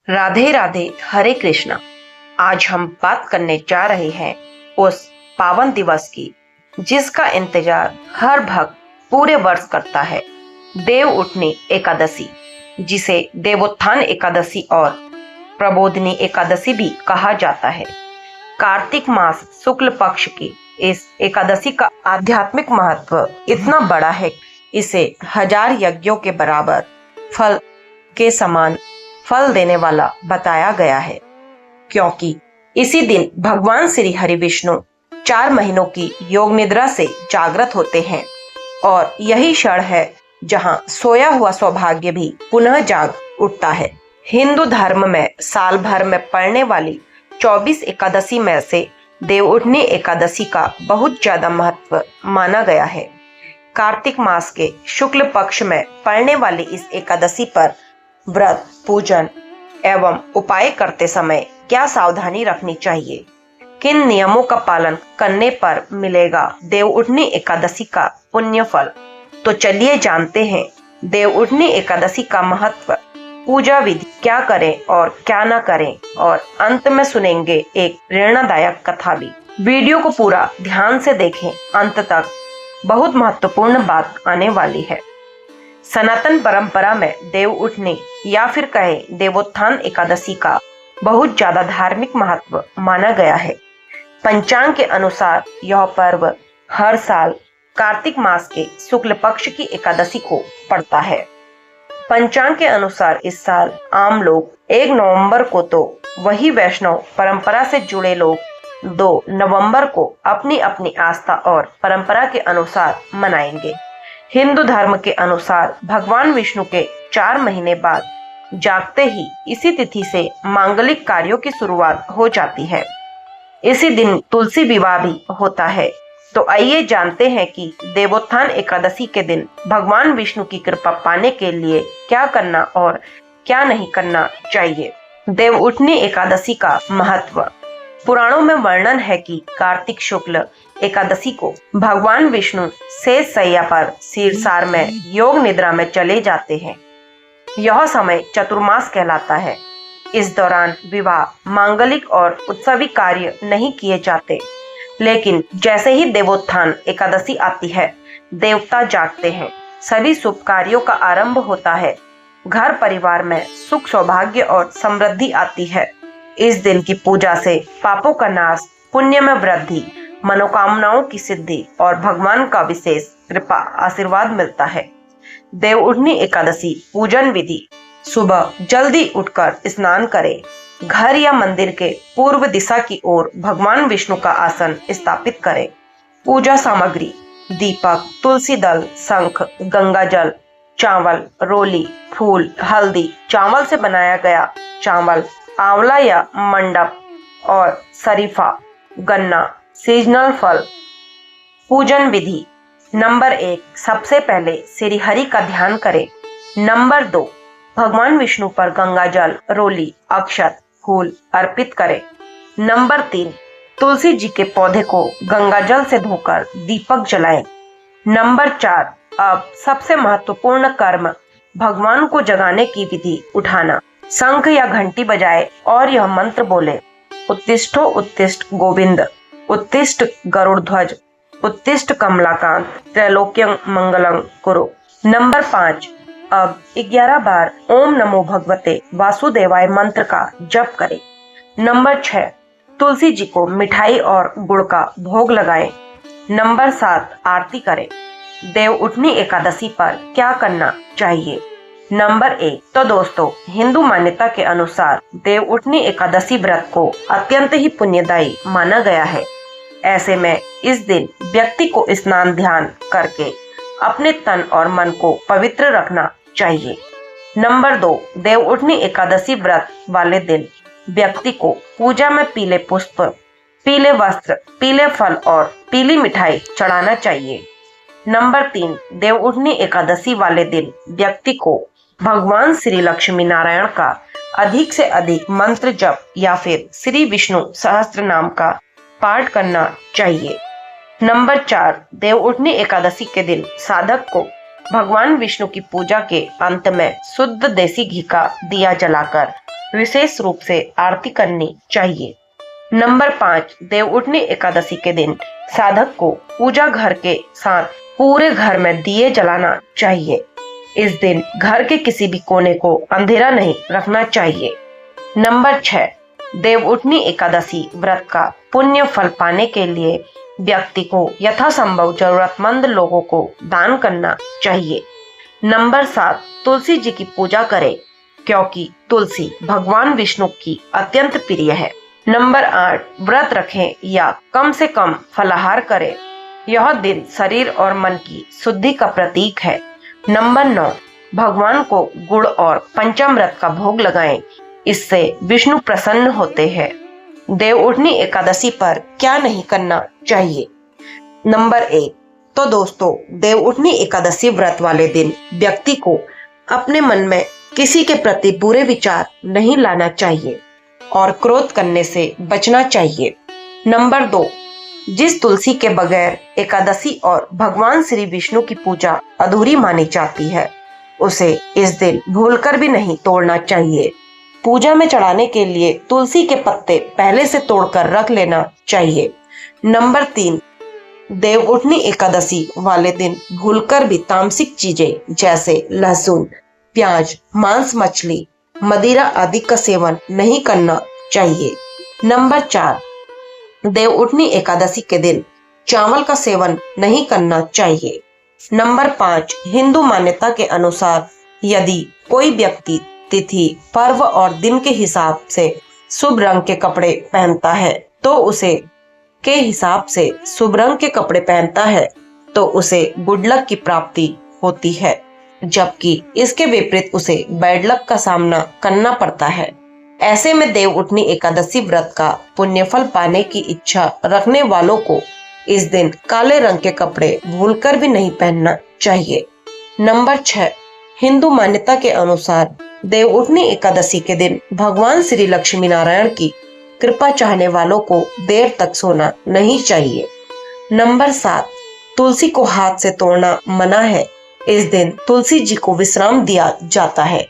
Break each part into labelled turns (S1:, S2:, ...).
S1: राधे राधे, हरे कृष्णा। आज हम बात करने जा रहे हैं उस पावन दिवस की जिसका इंतजार हर भक्त पूरे वर्ष करता है, देव उठनी एकादशी, जिसे देवोत्थान एकादशी और प्रबोधिनी एकादशी भी कहा जाता है। कार्तिक मास शुक्ल पक्ष की इस एकादशी का आध्यात्मिक महत्व इतना बड़ा है, इसे 1000 यज्ञों के बराबर फल के समान फल देने वाला बताया गया है, क्योंकि इसी दिन भगवान श्री हरि विष्णु 4 महीनों की योग निद्रा से जागृत होते हैं और यही क्षण है जहां सोया हुआ सौभाग्य भी पुनः जाग उठता है। हिंदू धर्म में साल भर में पड़ने वाली 24 एकादशी में से देवउठनी एकादशी का बहुत ज्यादा महत्व माना गया है। कार्तिक मास के शुक्ल पक्ष में पड़ने वाली इस एकादशी पर व्रत, पूजन एवं उपाय करते समय क्या सावधानी रखनी चाहिए, किन नियमों का पालन करने पर मिलेगा देवउठनी एकादशी का पुण्य फल, तो चलिए जानते हैं देवउठनी एकादशी का महत्व, पूजा विधि, क्या करें और क्या ना करें, और अंत में सुनेंगे एक प्रेरणादायक कथा भी। वीडियो को पूरा ध्यान से देखें, अंत तक बहुत महत्वपूर्ण बात आने वाली है। सनातन परंपरा में देवउठनी या फिर कहें देवोत्थान एकादशी का बहुत ज्यादा धार्मिक महत्व माना गया है। पंचांग के अनुसार यह पर्व हर साल कार्तिक मास के शुक्ल पक्ष की एकादशी को पड़ता है। पंचांग के अनुसार इस साल आम लोग 1 नवंबर को, तो वही वैष्णव परंपरा से जुड़े लोग 2 नवंबर को अपनी अपनी आस्था और परंपरा के अनुसार मनाएंगे। हिंदू धर्म के अनुसार भगवान विष्णु के 4 महीने बाद जागते ही इसी तिथि से मांगलिक कार्यों की शुरुआत हो जाती है। इसी दिन तुलसी विवाह भी होता है। तो आइए जानते हैं कि देवोत्थान एकादशी के दिन भगवान विष्णु की कृपा पाने के लिए क्या करना और क्या नहीं करना चाहिए। देवउठनी एकादशी का महत्व। पुराणों में वर्णन है कि कार्तिक शुक्ल एकादशी को भगवान विष्णु शेष शैया पर शीरसार में योग निद्रा में चले जाते हैं। यह समय चतुर्मास कहलाता है। इस दौरान विवाह, मांगलिक और उत्सवी कार्य नहीं किए जाते, लेकिन जैसे ही देवोत्थान एकादशी आती है, देवता जागते हैं, सभी शुभ कार्यों का आरंभ होता है, घर परिवार में सुख, सौभाग्य और समृद्धि आती है। इस दिन की पूजा से पापों का नाश, पुण्य में वृद्धि, मनोकामनाओं की सिद्धि और भगवान का विशेष कृपा आशीर्वाद मिलता है। देवउठनी एकादशी पूजन विधि। सुबह जल्दी उठकर स्नान करें। घर या मंदिर के पूर्व दिशा की ओर भगवान विष्णु का आसन स्थापित करें। पूजा सामग्री: दीपक, तुलसी दल, शंख, गंगा जल, चावल, रोली, फूल, हल्दी, चावल से बनाया गया चावल, आंवला या मंडप और शरीफा, गन्ना, सीजनल फल। पूजन विधि: नंबर 1, सबसे पहले श्री हरि का ध्यान करें। नंबर 2, भगवान विष्णु पर गंगा जल, रोली, अक्षत, फूल अर्पित करें। नंबर 3, तुलसी जी के पौधे को गंगा जल से धोकर दीपक जलाएं। नंबर 4, अब सबसे महत्वपूर्ण कर्म, भगवान को जगाने की विधि। उठाना, शंख या घंटी बजाए और यह मंत्र बोले: उत्तिष्ठो उत्तिष्ठ गोविंद, उत्तिष्ठ गरुड़ध्वज, उत्तिष्ठ कमलाकांत, त्रैलोक्यं मंगलं कुरु। नंबर 5, अब 11 बार ओम नमो भगवते वासुदेवाय मंत्र का जप करें। नंबर 6, तुलसी जी को मिठाई और गुड़ का भोग लगाएं। नंबर 7, आरती करें। देवउठनी एकादशी पर क्या करना चाहिए? नंबर 1, तो दोस्तों, हिंदू मान्यता के अनुसार देवउठनी एकादशी व्रत को अत्यंत ही पुण्यदायी माना गया है। ऐसे में इस दिन व्यक्ति को स्नान ध्यान करके अपने तन और मन को पवित्र रखना चाहिए। नंबर 2, देवउठनी एकादशी व्रत वाले दिन व्यक्ति को पूजा में पीले पुष्प, पीले वस्त्र, पीले फल और पीली मिठाई चढ़ाना चाहिए। नंबर 3, देवउठनी एकादशी वाले दिन व्यक्ति को भगवान श्री लक्ष्मी नारायण का अधिक से अधिक मंत्र जप या फिर श्री विष्णु सहस्त्र नाम का पाठ करना चाहिए। नंबर 4, देवउठनी एकादशी के दिन साधक को भगवान विष्णु की पूजा के अंत में शुद्ध देसी घी का दिया जलाकर विशेष रूप से आरती करनी चाहिए। नंबर 5, देवउठनी एकादशी के दिन साधक को पूजा घर के साथ पूरे घर में दिए जलाना चाहिए। इस दिन घर के किसी भी कोने को अंधेरा नहीं रखना चाहिए। नंबर 6, देवउठनी एकादशी व्रत का पुण्य फल पाने के लिए व्यक्ति को यथासंभव जरूरतमंद लोगों को दान करना चाहिए। नंबर 7, तुलसी जी की पूजा करें क्योंकि तुलसी भगवान विष्णु की अत्यंत प्रिय है। नंबर 8, व्रत रखें या कम से कम फलाहार करें। यह दिन शरीर और मन की शुद्धि का प्रतीक है। नंबर 9, भगवान को गुड़ और पंचामृत का भोग लगाएं। इससे विष्णु प्रसन्न होते हैं। देवउठनी एकादशी पर क्या नहीं करना चाहिए। नंबर 1, तो दोस्तों, देवउठनी एकादशी व्रत वाले दिन व्यक्ति को अपने मन में किसी के प्रति बुरे विचार नहीं लाना चाहिए और क्रोध करने से बचना चाहिए। नंबर 2, जिस तुलसी के बगैर एकादशी और भगवान श्री विष्णु की पूजा अधूरी मानी जाती है, उसे इस दिन भूलकर भी नहीं तोड़ना चाहिए। पूजा में चढ़ाने के लिए तुलसी के पत्ते पहले से तोड़कर रख लेना चाहिए। नंबर 3, देवउठनी एकादशी वाले दिन भूलकर भी तामसिक चीजें जैसे लहसुन, प्याज, मांस, मछली, मदिरा आदि का सेवन नहीं करना चाहिए। नंबर 4, देवउठनी एकादशी के दिन चावल का सेवन नहीं करना चाहिए। नंबर 5, हिंदू मान्यता के अनुसार यदि कोई व्यक्ति तिथि, पर्व और दिन के हिसाब से शुभ रंग के कपड़े पहनता है तो उसे गुड लक की प्राप्ति होती है, जबकि इसके विपरीत उसे बैड लक का सामना करना पड़ता है। ऐसे में देवउठनी एकादशी व्रत का पुण्यफल पाने की इच्छा रखने वालों को इस दिन काले रंग के कपड़े भूलकर भी नहीं पहनना चाहिए। नंबर 6, हिंदू मान्यता के अनुसार देवउठनी एकादशी के दिन भगवान श्री लक्ष्मी नारायण की कृपा चाहने वालों को देर तक सोना नहीं चाहिए। नंबर 7, तुलसी को हाथ से तोड़ना मना है। इस दिन तुलसी जी को विश्राम दिया जाता है।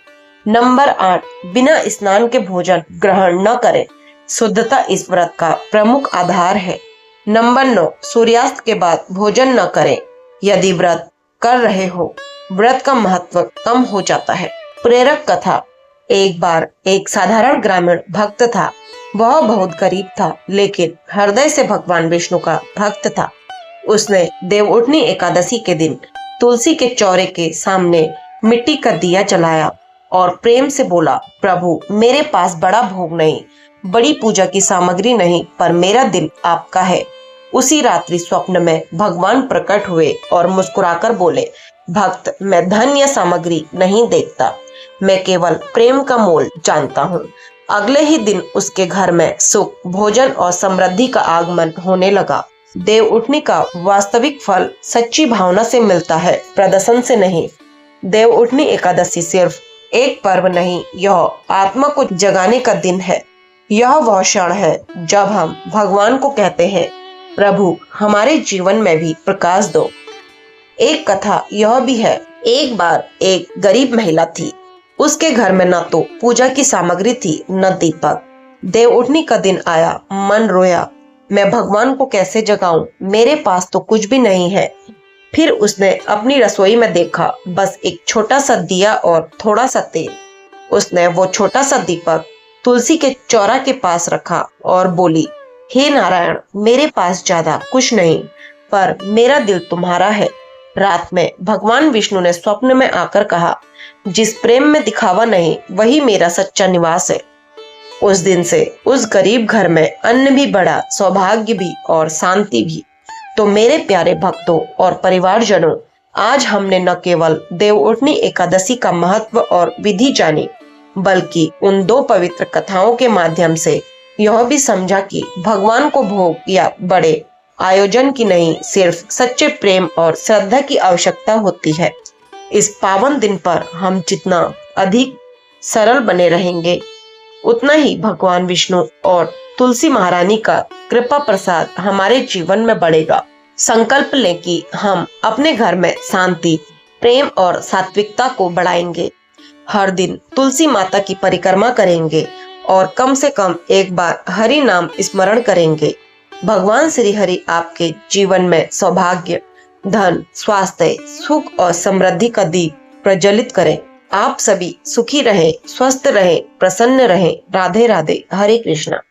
S1: नंबर 8, बिना स्नान के भोजन ग्रहण न करें। शुद्धता इस व्रत का प्रमुख आधार है। नंबर 9, सूर्यास्त के बाद भोजन न करें। यदि व्रत कर रहे हो, व्रत का महत्व कम हो जाता है। प्रेरक कथा। एक बार एक साधारण ग्रामीण भक्त था। वह बहुत गरीब था, लेकिन हृदय से भगवान विष्णु का भक्त था। उसने देवउठनी एकादशी के दिन तुलसी के चौरे के सामने मिट्टी का दिया जलाया और प्रेम से बोला, प्रभु, मेरे पास बड़ा भोग नहीं, बड़ी पूजा की सामग्री नहीं, पर मेरा दिल आपका है। उसी रात्रि स्वप्न में भगवान प्रकट हुए और मुस्कुराकर बोले, भक्त, मैं धन या सामग्री नहीं देखता, मैं केवल प्रेम का मोल जानता हूँ। अगले ही दिन उसके घर में सुख, भोजन और समृद्धि का आगमन होने लगा। देवउठनी का वास्तविक फल सच्ची भावना से मिलता है, प्रदर्शन से नहीं। देवउठनी एकादशी सिर्फ एक पर्व नहीं, यह आत्मा को जगाने का दिन है। यह वह क्षण है जब हम भगवान को कहते हैं, प्रभु, हमारे जीवन में भी प्रकाश दो। एक कथा यह भी है, एक बार एक गरीब महिला थी। उसके घर में न तो पूजा की सामग्री थी, न दीपक। देवउठनी का दिन आया, मन रोया, मैं भगवान को कैसे जगाऊं, मेरे पास तो कुछ भी नहीं है। फिर उसने अपनी रसोई में देखा, बस एक छोटा सा दिया और थोड़ा सा तेल। उसने वो छोटा सा दीपक तुलसी के चौरा के पास रखा और बोली, हे नारायण, मेरे पास ज्यादा कुछ नहीं, पर मेरा दिल तुम्हारा है। रात में भगवान विष्णु ने स्वप्न में आकर कहा, जिस प्रेम में दिखावा नहीं, वही मेरा सच्चा निवास है। उस दिन से उस गरीब घर में अन्न भी बढ़ा, सौभाग्य भी और शांति भी। तो मेरे प्यारे भक्तों और परिवारजनों, आज हमने न केवल देवउठनी एकादशी का महत्व और विधि जानी, बल्कि उन दो पवित्र कथाओं के माध्यम से यह भी समझा कि भगवान को भोग या बड़े आयोजन की नहीं, सिर्फ सच्चे प्रेम और श्रद्धा की आवश्यकता होती है। इस पावन दिन पर हम जितना अधिक सरल बने रहेंगे, उतना ही भगवान विष्णु और तुलसी महारानी का कृपा प्रसाद हमारे जीवन में बढ़ेगा। संकल्प लें कि हम अपने घर में शांति, प्रेम और सात्विकता को बढ़ाएंगे। हर दिन तुलसी माता की परिक्रमा करेंगे और कम से कम एक बार हरि नाम स्मरण करेंगे, भगवान श्री हरि आपके जीवन में सौभाग्य, धन, स्वास्थ्य, सुख और समृद्धि का दीप प्रज्वलित करें। आप सभी सुखी रहें, स्वस्थ रहें, प्रसन्न रहें। राधे राधे। हरे कृष्णा।